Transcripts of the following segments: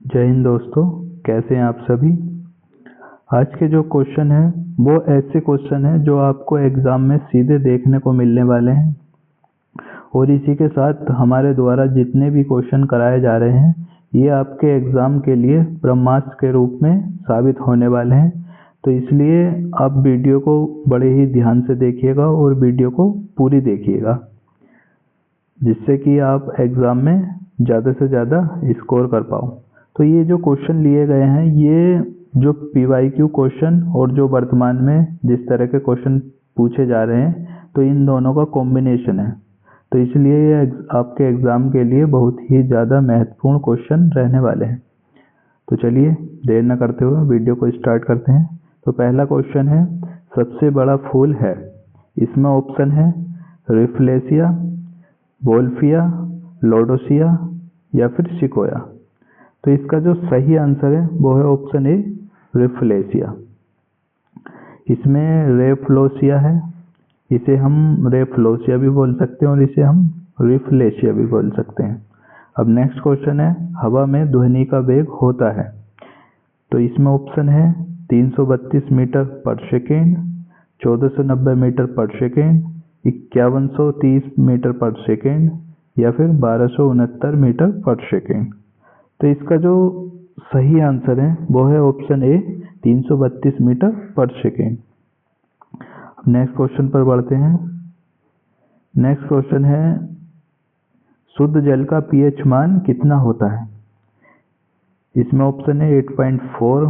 जय हिंद दोस्तों, कैसे हैं आप सभी। आज के जो क्वेश्चन हैं वो ऐसे क्वेश्चन हैं जो आपको एग्ज़ाम में सीधे देखने को मिलने वाले हैं और इसी के साथ हमारे द्वारा जितने भी क्वेश्चन कराए जा रहे हैं ये आपके एग्ज़ाम के लिए ब्रह्मास्त्र के रूप में साबित होने वाले हैं। तो इसलिए आप वीडियो को बड़े ही ध्यान से देखिएगा और वीडियो को पूरी देखिएगा, जिससे कि आप एग्ज़ाम में ज़्यादा से ज़्यादा स्कोर कर पाओ। तो ये जो क्वेश्चन लिए गए हैं, ये जो PYQ क्वेश्चन और जो वर्तमान में जिस तरह के क्वेश्चन पूछे जा रहे हैं, तो इन दोनों का कॉम्बिनेशन है। तो इसलिए ये आपके एग्ज़ाम के लिए बहुत ही ज़्यादा महत्वपूर्ण क्वेश्चन रहने वाले हैं। तो चलिए देर न करते हुए वीडियो को स्टार्ट करते हैं। तो पहला क्वेश्चन है, सबसे बड़ा फूल है। इसमें ऑप्शन है रिफ्लेशिया, वोल्फिया, लोडोसिया या फिर सिकोया। तो इसका जो सही आंसर है वो है ऑप्शन ए, रिफ्लेशिया। इसमें रेफ्लोसिया है, इसे हम रेफ्लोसिया भी बोल सकते हैं और इसे हम रिफ्लेशिया भी बोल सकते हैं। अब नेक्स्ट क्वेश्चन है, हवा में ध्वनि का वेग होता है। तो इसमें ऑप्शन है 332 मीटर पर सेकेंड, 1490 मीटर पर सेकेंड, 5130 मीटर पर सेकेंड या फिर 1269 मीटर पर सेकेंड। तो इसका जो सही आंसर है वो है ऑप्शन ए, 332 मीटर पर सेकेंड। नेक्स्ट क्वेश्चन पर बढ़ते हैं। नेक्स्ट क्वेश्चन है, शुद्ध जल का pH मान कितना होता है। इसमें ऑप्शन है 8.4,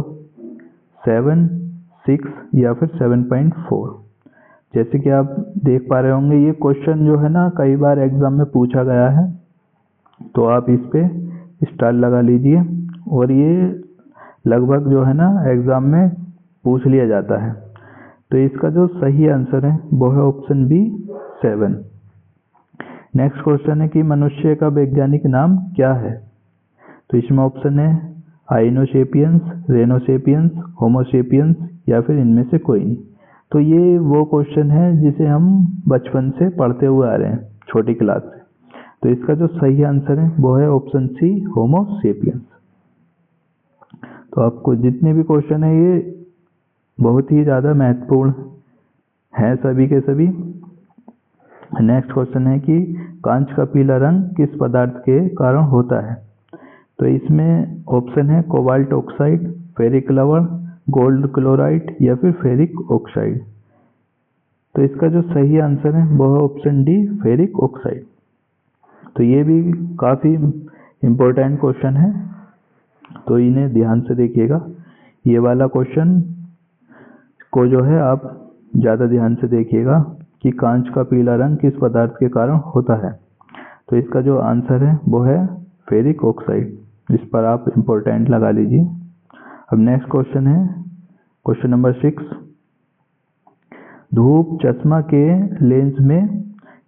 7, 6 या फिर 7.4। जैसे कि आप देख पा रहे होंगे, ये क्वेश्चन जो है ना कई बार एग्जाम में पूछा गया है, तो आप इस पे स्टार लगा लीजिए। और ये लगभग जो है ना एग्जाम में पूछ लिया जाता है। तो इसका जो सही आंसर है वो है ऑप्शन बी, 7। नेक्स्ट क्वेश्चन है कि मनुष्य का वैज्ञानिक नाम क्या है। तो इसमें ऑप्शन है आइनोसेपियंस, रेनोसेपियंस, होमोसेपियंस या फिर इनमें से कोई नहीं। तो ये वो क्वेश्चन है जिसे हम बचपन से पढ़ते हुए आ रहे हैं, छोटी क्लास से। तो इसका जो सही आंसर है वो है ऑप्शन सी, होमोसेपियंस। तो आपको जितने भी क्वेश्चन है ये बहुत ही ज़्यादा महत्वपूर्ण है सभी के सभी। नेक्स्ट क्वेश्चन है कि कांच का पीला रंग किस पदार्थ के कारण होता है। तो इसमें ऑप्शन है कोबाल्ट ऑक्साइड, फेरिक लवण, गोल्ड क्लोराइड या फिर फेरिक ऑक्साइड। तो इसका जो सही आंसर है वो है ऑप्शन डी, फेरिक ऑक्साइड। तो ये भी काफ़ी इम्पोर्टेंट क्वेश्चन है, तो इन्हें ध्यान से देखिएगा। ये वाला क्वेश्चन को जो है आप ज़्यादा ध्यान से देखिएगा कि कांच का पीला रंग किस पदार्थ के कारण होता है। तो इसका जो आंसर है वो है फेरिक ऑक्साइड। इस पर आप इम्पोर्टेंट लगा लीजिए। अब नेक्स्ट क्वेश्चन है क्वेश्चन नंबर 6, धूप चश्मा के लेंस में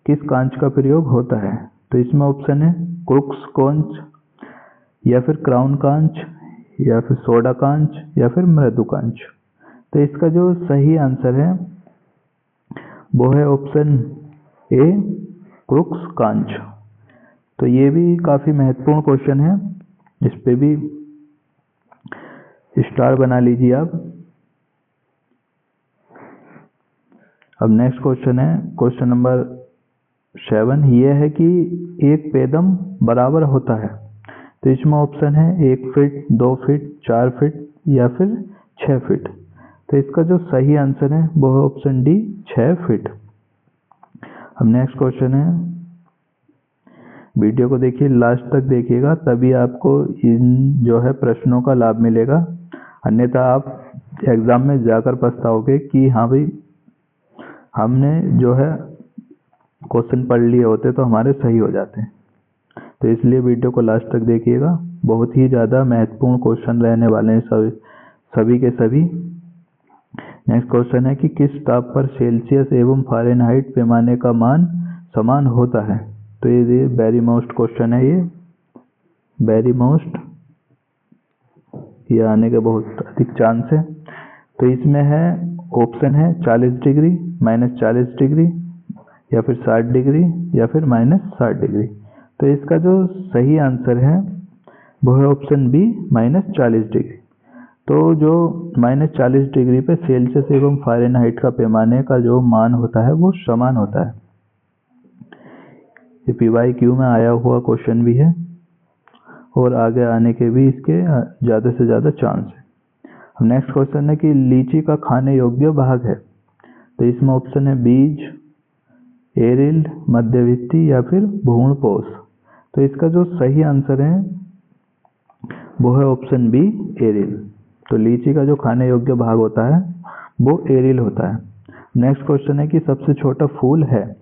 किस कांच का प्रयोग होता है। तो इसमें ऑप्शन है क्रूक्स कांच या फिर क्राउन कांच या फिर सोडा कांच या फिर मृदु कांच। तो इसका जो सही आंसर है वो है ऑप्शन ए, क्रूक्स कांच। तो ये भी काफ़ी महत्वपूर्ण क्वेश्चन है, इस पे भी स्टार बना लीजिए आप। अब नेक्स्ट क्वेश्चन है क्वेश्चन नंबर 7, ये है कि एक पेदम बराबर होता है। तो इसमें ऑप्शन है 1 फीट, 2 फीट, 4 फीट या फिर 6 फीट। तो इसका जो सही आंसर है वो है ऑप्शन डी, 6 फीट। अब नेक्स्ट क्वेश्चन है, वीडियो को देखिए, लास्ट तक देखिएगा, तभी आपको इन जो है प्रश्नों का लाभ मिलेगा। अन्यथा आप एग्जाम में जाकर पछताओगे कि हाँ भाई हमने जो है क्वेश्चन पढ़ लिए होते तो हमारे सही हो जाते हैं। तो इसलिए वीडियो को लास्ट तक देखिएगा, बहुत ही ज़्यादा महत्वपूर्ण क्वेश्चन रहने वाले हैं सभी के सभी। नेक्स्ट क्वेश्चन है कि किस ताप पर सेल्सियस एवं फ़ारेनहाइट पैमाने का मान समान होता है। तो ये वेरी मोस्ट क्वेश्चन है, ये वेरी मोस्ट, ये आने के बहुत अधिक चांस है। तो इसमें है ऑप्शन है 40 डिग्री, -40 डिग्री या फिर 60 डिग्री या फिर -60 डिग्री। तो इसका जो सही आंसर है वो है ऑप्शन बी -40 डिग्री। तो जो -40 डिग्री पे सेल्सियस एवं फ़ारेनहाइट का पैमाने का जो मान होता है वो समान होता है। ये PYQ में आया हुआ क्वेश्चन भी है और आगे आने के भी इसके ज़्यादा से ज़्यादा चांस है। अब नेक्स्ट क्वेश्चन है कि लीची का खाने योग्य भाग है, तो इसमें ऑप्शन है बीज, एरिल, मध्यवित्ती या फिर भ्रूणपोष। तो इसका जो सही आंसर है वो है ऑप्शन बी, एरिल। तो लीची का जो खाने योग्य भाग होता है वो एरिल होता है। नेक्स्ट क्वेश्चन है कि सबसे छोटा फूल है।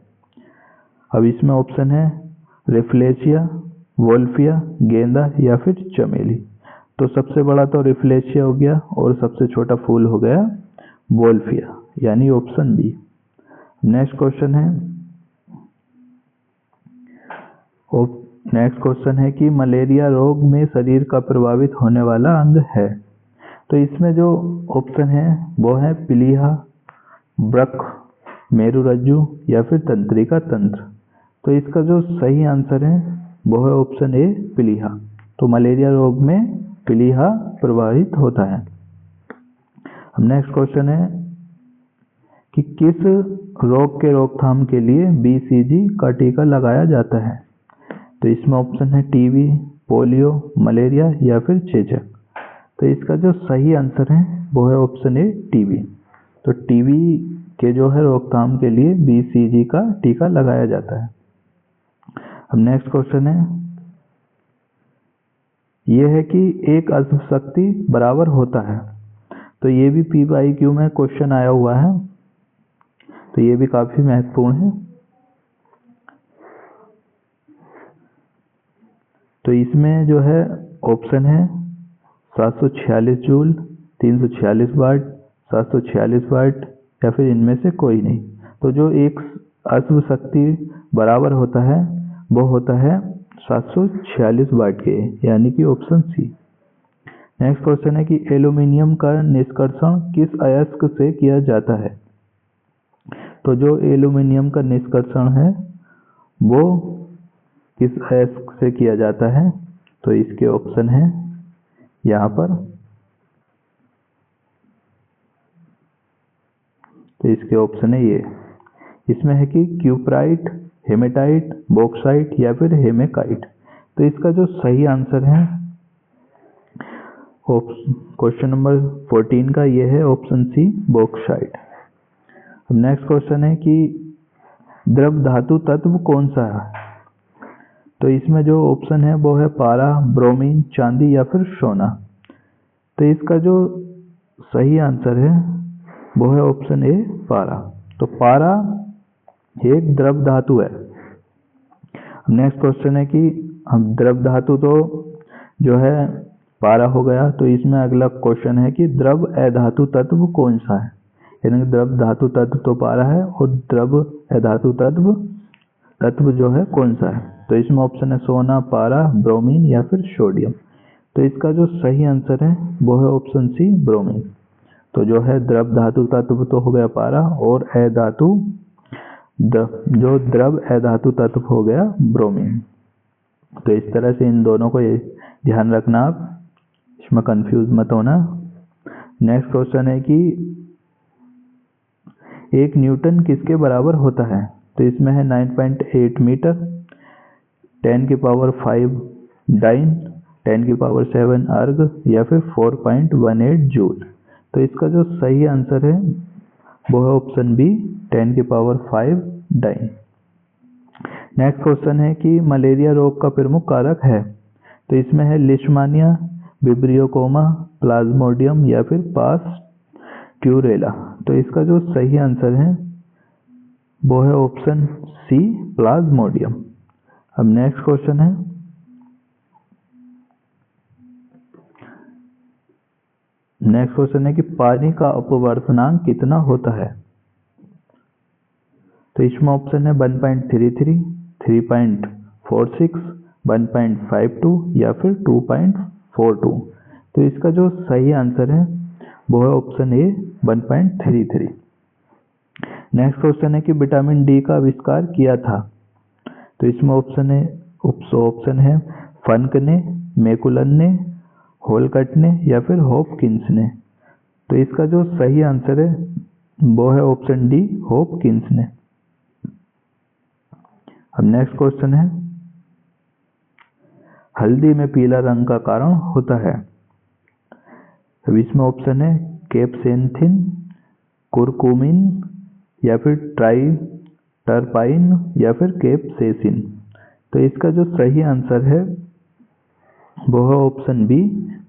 अब इसमें ऑप्शन है रिफ्लेशिया, वोल्फिया, गेंदा या फिर चमेली। तो सबसे बड़ा तो रिफ्लेशिया हो गया और सबसे छोटा फूल हो गया वोल्फिया, यानी ऑप्शन बी। नेक्स्ट क्वेश्चन है कि मलेरिया रोग में शरीर का प्रभावित होने वाला अंग है। तो इसमें जो ऑप्शन है वो है प्लीहा, वृक्क, मेरुरज्जु या फिर तंत्रिका तंत्र। तो इसका जो सही आंसर है वो है ऑप्शन ए, प्लीहा। तो मलेरिया रोग में प्लीहा प्रभावित होता है। अब नेक्स्ट क्वेश्चन है कि किस रोग के रोकथाम के लिए BCG का टीका लगाया जाता है। तो इसमें ऑप्शन है टीबी, पोलियो, मलेरिया या फिर चेचक। तो इसका जो सही आंसर है वो है ऑप्शन ए, टीबी। तो टीबी के जो है रोकथाम के लिए BCG का टीका लगाया जाता है। अब नेक्स्ट क्वेश्चन है ये है कि एक अश्व शक्ति बराबर होता है। तो ये भी PYQ में क्वेश्चन आया हुआ है, तो ये भी काफी महत्वपूर्ण है। तो इसमें जो है ऑप्शन है 746 जूल, 346 वाट, 746 वाट या फिर इनमें से कोई नहीं। तो जो एक अश्व शक्ति बराबर होता है वो होता है 746 वाट के, यानी कि ऑप्शन सी। नेक्स्ट क्वेश्चन है कि एल्यूमिनियम का निष्कर्षण किस अयस्क से किया जाता है। तो जो एल्यूमिनियम का निष्कर्षण है वो किस अयस्क से किया जाता है। तो इसके ऑप्शन है यहाँ पर, तो इसके ऑप्शन है ये। इसमें है कि क्यूप्राइट, हेमेटाइट, बॉक्साइट या फिर हेमेकाइट। तो इसका जो सही आंसर है क्वेश्चन नंबर 14 का ये है ऑप्शन सी, बॉक्साइट। अब नेक्स्ट क्वेश्चन है कि द्रव धातु तत्व कौन सा है। तो इसमें जो ऑप्शन है वो है पारा, ब्रोमीन, चांदी या फिर सोना। तो इसका जो सही आंसर है वो है ऑप्शन ए, पारा। तो पारा एक द्रव धातु है। नेक्स्ट क्वेश्चन है कि हम द्रव धातु तो जो है पारा हो गया, तो इसमें अगला क्वेश्चन है कि द्रव अधातु तत्व कौन सा है। यानी द्रव धातु तत्व तो पारा है और द्रव अधातु तत्व जो है कौन सा है। तो इसमें ऑप्शन है सोना, पारा, ब्रोमीन या फिर सोडियम। तो इसका जो सही आंसर है वो है ऑप्शन सी, ब्रोमीन। तो जो है द्रव धातु तत्व तो हो गया पारा और जो द्रव अधातु तत्व हो गया ब्रोमीन। तो इस तरह से इन दोनों को ध्यान रखना, आप इसमें कंफ्यूज मत होना। नेक्स्ट क्वेश्चन है कि एक न्यूटन किसके बराबर होता है। तो इसमें है 9.8 मीटर, 10 की पावर 5 डाइन, 10 की पावर 7 अर्ग या फिर 4.18 जूल। तो इसका जो सही आंसर है वो है ऑप्शन बी, 10 की पावर 5 डाइन। नेक्स्ट क्वेश्चन है कि मलेरिया रोग का प्रमुख कारक है। तो इसमें है लिशमानिया, विब्रियोकोमा, प्लाज्मोडियम या फिर पास्ट्यूरेला। तो इसका जो सही आंसर है वो है ऑप्शन सी, प्लाज्मोडियम। अब नेक्स्ट क्वेश्चन है कि पानी का अपवर्तनांक कितना होता है। तो इसमें ऑप्शन है 1.33, 3.46, 1.52 या फिर 2.42। तो इसका जो सही आंसर है वो है ऑप्शन ए, 1.33। नेक्स्ट क्वेश्चन है कि विटामिन डी का आविष्कार किया था। तो इसमें ऑप्शन है फनक ने, मैकुलन ने, होलकट ने या फिर हॉपकिंस ने। तो इसका जो सही आंसर है वो है ऑप्शन डी, हॉपकिंस ने। अब नेक्स्ट क्वेश्चन है, हल्दी में पीला रंग का कारण होता है। अब इसमें ऑप्शन है कैप्सेंथिन, कुरकुमिन या फिर ट्राइटरपाइन या फिर कैप्सेसिन। तो इसका जो सही आंसर है वो है ऑप्शन बी,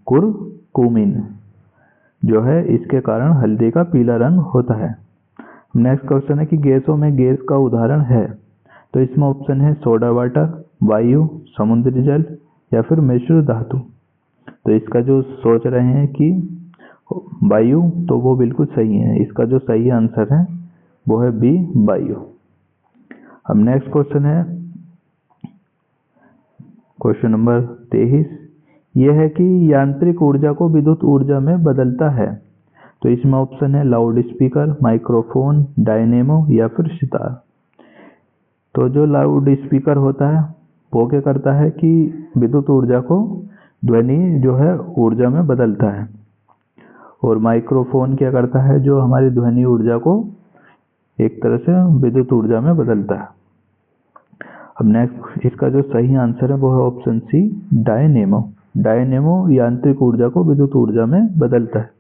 कुरकुमिन, जो है इसके कारण हल्दी का पीला रंग होता है। नेक्स्ट क्वेश्चन है कि गैसों में गैस का उदाहरण है। तो इसमें ऑप्शन है सोडा वाटर, वायु, समुद्री जल या फिर मिश्र धातु। तो इसका जो सोच रहे हैं कि वायु, तो वो बिल्कुल सही है। इसका जो सही आंसर है वो है बी, वायु। अब नेक्स्ट क्वेश्चन है क्वेश्चन नंबर 23। यह है कि यांत्रिक ऊर्जा को विद्युत ऊर्जा में बदलता है। तो इसमें ऑप्शन है लाउड स्पीकर, माइक्रोफोन, डायनेमो या फिर सितार। तो जो लाउड स्पीकर होता है वो क्या करता है कि विद्युत ऊर्जा को ध्वनि जो है ऊर्जा में बदलता है, और माइक्रोफोन क्या करता है, जो हमारी ध्वनि ऊर्जा को एक तरह से विद्युत ऊर्जा में बदलता है। अब नेक्स्ट इसका जो सही आंसर है वो है ऑप्शन सी, डायनेमो। डायनेमो यांत्रिक ऊर्जा को विद्युत ऊर्जा में बदलता है।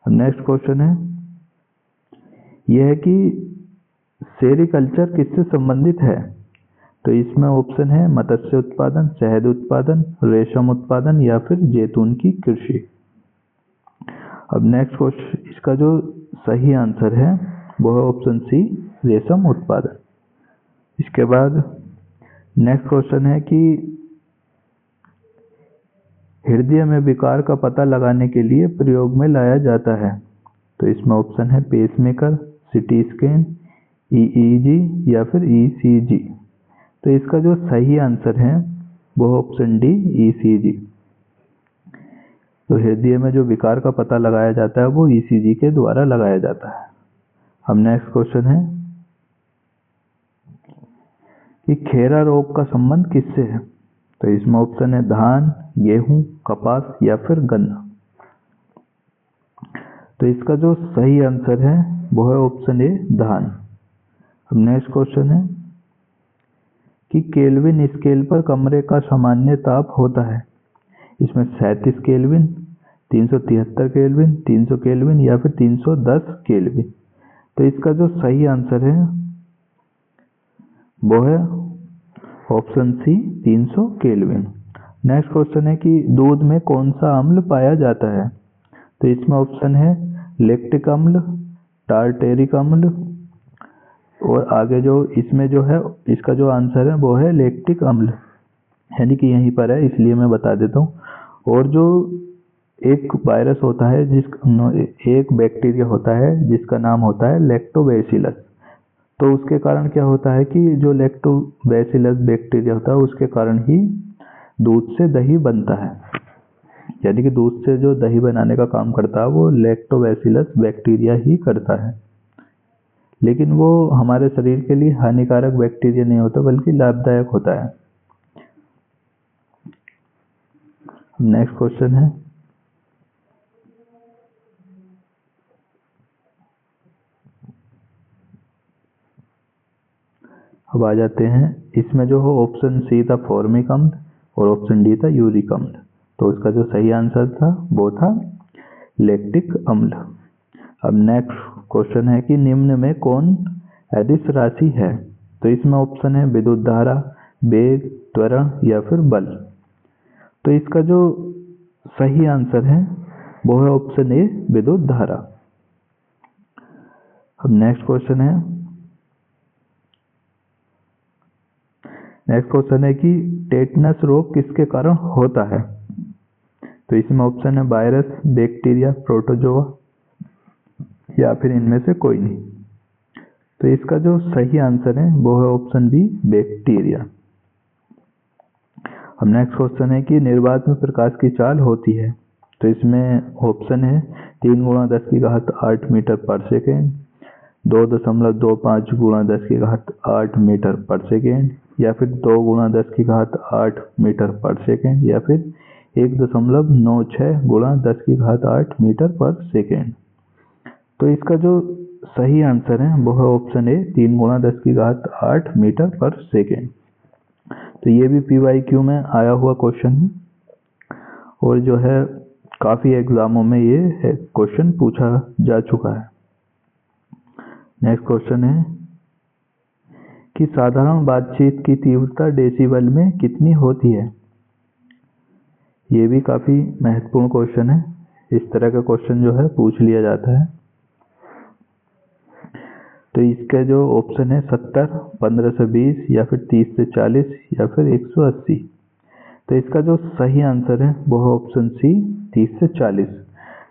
अब नेक्स्ट क्वेश्चन है, यह है कि सेरीकल्चर किससे संबंधित है। तो इसमें ऑप्शन है मत्स्य उत्पादन, शहद उत्पादन, रेशम उत्पादन या फिर जैतून की कृषि। अब नेक्स्ट क्वेश्चन, इसका जो सही आंसर है वो है ऑप्शन सी, रेशम उत्पादन। इसके बाद नेक्स्ट क्वेश्चन है कि हृदय में विकार का पता लगाने के लिए प्रयोग में लाया जाता है। तो इसमें ऑप्शन है पेसमेकर, सिटी स्कैन, ईईजी या फिर ईसीजी। तो इसका जो सही आंसर है वो ऑप्शन डी, ईसीजी। तो हृदय में जो विकार का पता लगाया जाता है वो ईसीजी के द्वारा लगाया जाता है। अब नेक्स्ट क्वेश्चन है कि खेरा रोग का संबंध किससे है। तो इसमें ऑप्शन है धान, गेहूं, कपास या फिर गन्ना। तो इसका जो सही आंसर है वो है ऑप्शन ए, धान। अब नेक्स्ट क्वेश्चन है कि केल्विन स्केल पर कमरे का सामान्य ताप होता है। इसमें 37 केल्विन, 373 केल्विन, 300 केल्विन या फिर 310 केल्विन। तो इसका जो सही आंसर है वो है option C, 300 kelvin. Next question है कि दूध में कौन सा अम्ल पाया जाता है। तो इसमें ऑप्शन है लैक्टिक अम्ल, टार्टेरिक अम्ल, और आगे जो इसमें जो है इसका जो आंसर है वो है लैक्टिक अम्ल, यानी कि यहीं पर है इसलिए मैं बता देता हूँ। और जो एक वायरस होता है, एक बैक्टीरिया होता है जिसका नाम होता है लैक्टोबैसिलस। तो उसके कारण क्या होता है कि जो लैक्टोबैसिलस बैक्टीरिया होता है उसके कारण ही दूध से दही बनता है, यानी कि दूध से जो दही बनाने का काम करता है वो लैक्टोबैसिलस बैक्टीरिया ही करता है। लेकिन वो हमारे शरीर के लिए हानिकारक बैक्टीरिया नहीं होता बल्कि लाभदायक होता है। नेक्स्ट क्वेश्चन है, अब आ जाते हैं इसमें जो हो ऑप्शन सी था फॉर्मिक अम्ल और ऑप्शन डी था यूरिक अम्ल। तो इसका जो सही आंसर था वो था लैक्टिक अम्ल। अब नेक्स्ट क्वेश्चन है कि निम्न में कौन अदिश राशि है। तो इसमें ऑप्शन है विद्युत धारा, वेग, त्वरण या फिर बल। तो इसका जो सही आंसर है वो है ऑप्शन ए, विद्युत धारा। अब नेक्स्ट क्वेश्चन है कि टेटनस रोग किसके कारण होता है। तो इसमें ऑप्शन है वायरस, बैक्टीरिया, प्रोटोजोआ या फिर इनमें से कोई नहीं। तो इसका जो सही आंसर है वो है ऑप्शन बी, बैक्टीरिया। अब नेक्स्ट क्वेश्चन है कि निर्वात में प्रकाश की चाल होती है। तो इसमें ऑप्शन है 3 × 10⁸ मीटर पर सेकेंड, 2.25 × 10⁸ मीटर पर सेकेंड या फिर 2 × 10⁸ मीटर पर सेकेंड या फिर 1.96 गुणा 10⁸ मीटर पर सेकेंड। तो इसका जो सही आंसर है वो है ऑप्शन ए 3 गुणा 10⁸ मीटर पर सेकेंड। तो ये भी PYQ में आया हुआ क्वेश्चन है और जो है काफ़ी एग्जामों में ये क्वेश्चन पूछा जा चुका है। नेक्स्ट क्वेश्चन है कि साधारण बातचीत की तीव्रता डेसिबल में कितनी होती है। ये भी काफ़ी महत्वपूर्ण क्वेश्चन है। इस तरह का क्वेश्चन जो है पूछ लिया जाता है। तो इसका जो ऑप्शन है 70, 15 से 20 या फिर 30 से 40 या फिर 180। तो इसका जो सही आंसर है वो है ऑप्शन सी 30 से 40।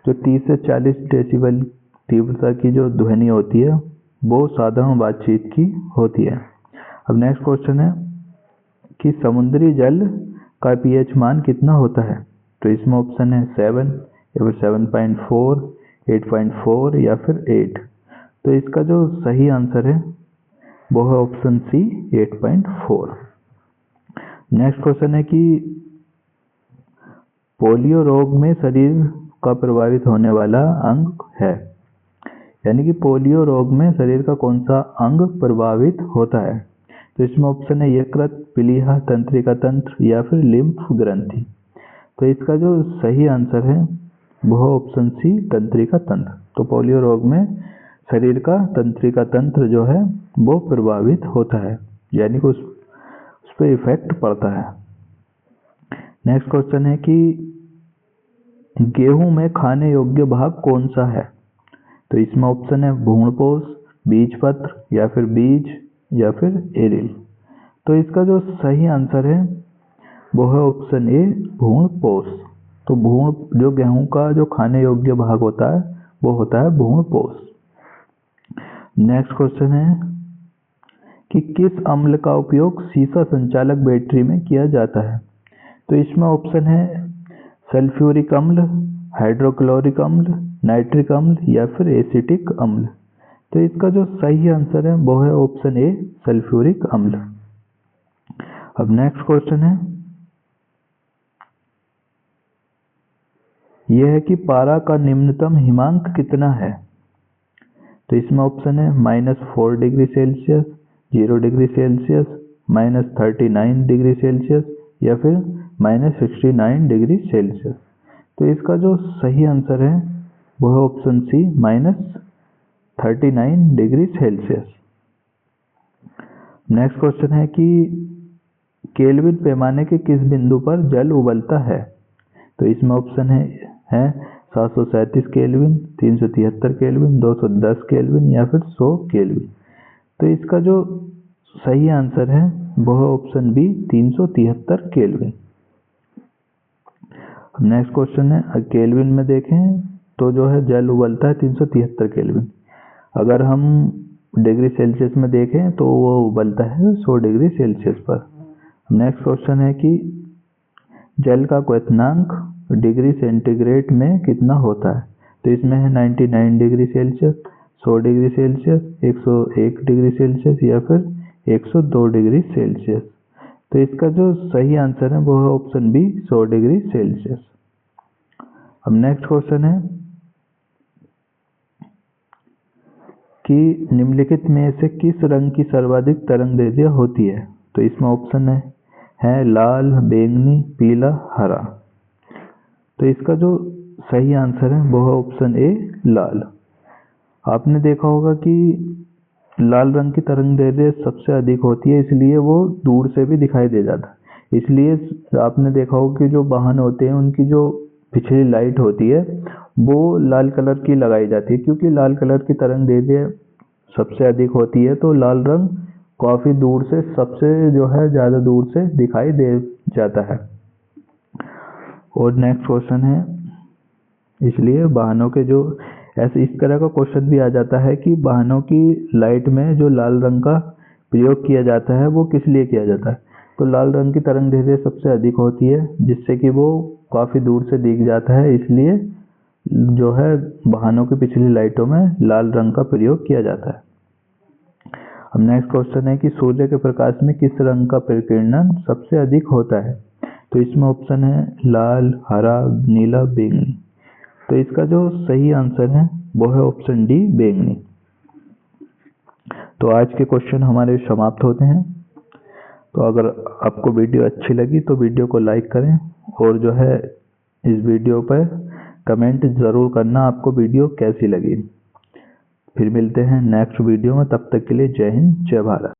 जो 30 से 40 डेसिबल तीव्रता की जो ध्वनि होती है वो साधारण बातचीत की होती है। अब नेक्स्ट क्वेश्चन है कि समुद्री जल का pH मान कितना होता है। तो इसमें ऑप्शन है 7 या फिर 7.4, 8.4 या फिर 8। तो इसका जो सही आंसर है वो है ऑप्शन सी 8.4। नेक्स्ट क्वेश्चन है कि पोलियो रोग में शरीर का प्रभावित होने वाला अंग है, यानी कि पोलियो रोग में शरीर का कौन सा अंग प्रभावित होता है। तो इसमें ऑप्शन है यकृत, प्लीहा, तंत्रिका तंत्र या फिर लिम्फ ग्रंथि। तो इसका जो सही आंसर है वो है ऑप्शन सी तंत्रिका तंत्र। तो पोलियो रोग में शरीर का तंत्रिका तंत्र जो है वो प्रभावित होता है, यानी कि उस पर इफेक्ट पड़ता है। नेक्स्ट क्वेश्चन है कि गेहूं में खाने योग्य भाग कौन सा है। तो इसमें ऑप्शन है भ्रूणपोष, बीजपत्र या फिर बीज या फिर एरिल। तो इसका जो सही आंसर है वो है ऑप्शन ए भ्रूणपोष। तो भ्रूण जो गेहूं का जो खाने योग्य भाग होता है वो होता है भ्रूणपोष। नेक्स्ट क्वेश्चन है कि किस अम्ल का उपयोग सीसा संचालक बैटरी में किया जाता है। तो इसमें ऑप्शन है सल्फ्यूरिक अम्ल, हाइड्रोक्लोरिक अम्ल, नाइट्रिक अम्ल या फिर एसिटिक अम्ल। तो इसका जो सही आंसर है वो है ऑप्शन ए सल्फ्यूरिक अम्ल। अब नेक्स्ट क्वेश्चन है यह है कि पारा का निम्नतम हिमांक कितना है। तो इसमें ऑप्शन है -4 degree Celsius, 0 degree Celsius, -39 degree Celsius या फिर -69 डिग्री सेल्सियस। तो इसका जो सही आंसर है वो है option C -39 degree Celsius. Next question है कि केल्विन पैमाने के किस बिंदु पर जल उबलता है। तो इसमें ऑप्शन है 737 केल्विन, 373 केल्विन, 210 केल्विन या फिर 100 केल्विन। तो इसका जो सही आंसर है वो है option B 373 kelvin. Next question है केल्विन में देखें तो जो है जल उबलता है 373 केल्विन। अगर हम डिग्री सेल्सियस में देखें तो वो उबलता है 100 डिग्री सेल्सियस पर। नेक्स्ट क्वेश्चन है कि जल का क्वथनांक डिग्री सेंटीग्रेड में कितना होता है। तो इसमें है 99 degree Celsius, 100 degree Celsius, 101 degree Celsius या फिर 102 डिग्री सेल्सियस। तो इसका जो सही आंसर है वो है ऑप्शन बी 100 डिग्री सेल्सियस। अब नेक्स्ट क्वेश्चन है कि निम्नलिखित में से किस रंग की सर्वाधिक तरंगदैर्घ्य होती है। तो इसमें ऑप्शन है लाल, बैंगनी, पीला, हरा। तो इसका जो सही आंसर है वो है ऑप्शन ए लाल। आपने देखा होगा कि लाल रंग की तरंगदैर्घ्य सबसे अधिक होती है, इसलिए वो दूर से भी दिखाई दे जाता है। इसलिए आपने देखा होगा कि जो वाहन होते हैं उनकी जो पिछली लाइट होती है वो लाल कलर की लगाई जाती है, क्योंकि लाल कलर की तरंगदैर्घ्य सबसे अधिक होती है। तो लाल रंग काफी दूर से सबसे जो है ज्यादा दूर से दिखाई दे जाता है। और नेक्स्ट क्वेश्चन है इसलिए वाहनों के जो ऐसे इस तरह का क्वेश्चन भी आ जाता है कि वाहनों की लाइट में जो लाल रंग का प्रयोग किया जाता है वो किस लिए किया जाता है। तो लाल रंग की तरंगदैर्घ्य सबसे अधिक होती है जिससे कि वो काफी दूर से दिख जाता है, इसलिए जो है वाहनों की पिछली लाइटों में लाल रंग का प्रयोग किया जाता है। अब नेक्स्ट क्वेश्चन है कि सूर्य के प्रकाश में किस रंग का प्रकीर्णन सबसे अधिक होता है। तो इसमें ऑप्शन है लाल, हरा, नीला, बैंगनी। तो इसका जो सही आंसर है वो है ऑप्शन डी, बैंगनी। तो आज के क्वेश्चन हमारे समाप्त होते हैं। तो अगर आपको वीडियो अच्छी लगी तो वीडियो को लाइक करें और जो है इस वीडियो पर कमेंट ज़रूर करना आपको वीडियो कैसी लगी। फिर मिलते हैं नेक्स्ट वीडियो में, तब तक के लिए जय हिंद, जय भारत।